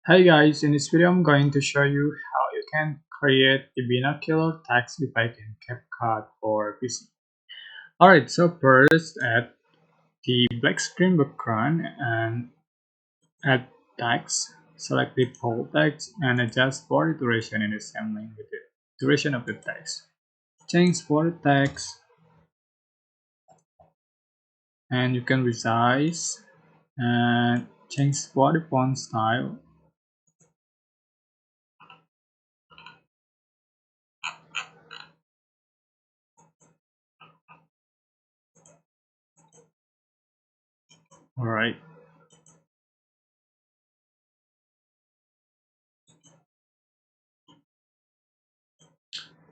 Hi guys, in this video I'm going to show you how you can create the binocular text effect in CapCut for PC. Alright, so first add the black screen background and add text, select the bold text and adjust for the duration in the same lane with the duration of the text. Change for the text and you can resize and change for the font style. Alright.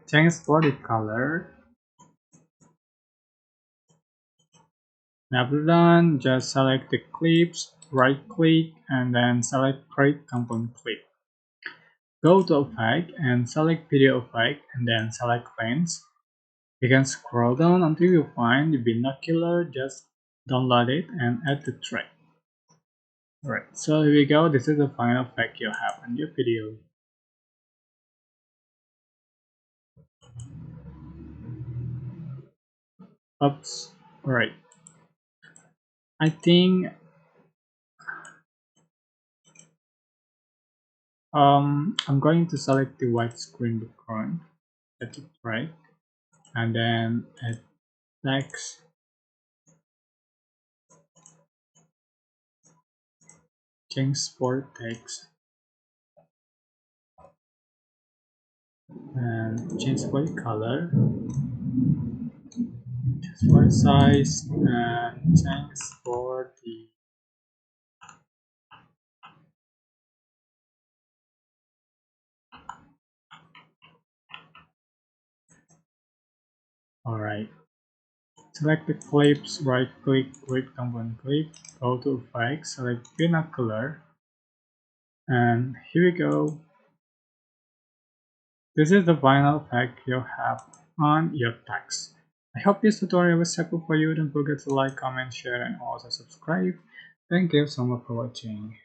Change for the color. After done, just select the clips, right click and then select create component clip. Go to effect and select video effect and then select lens. You can scroll down until you find the binocular, just download it and add the track. Alright, so here we go, this is the final effect you have on your video. Oops, alright. I think I'm going to select the widescreen background, add the track and then add text. Change for text and change for the color, change for the size and change for the alright. Select the clips, right click, create component clip, go to effect, select binocular and here we go. This is the final effect you have on your text. I hope this tutorial was helpful for you. Don't forget to like, comment, share and also subscribe. Thank you so much for watching.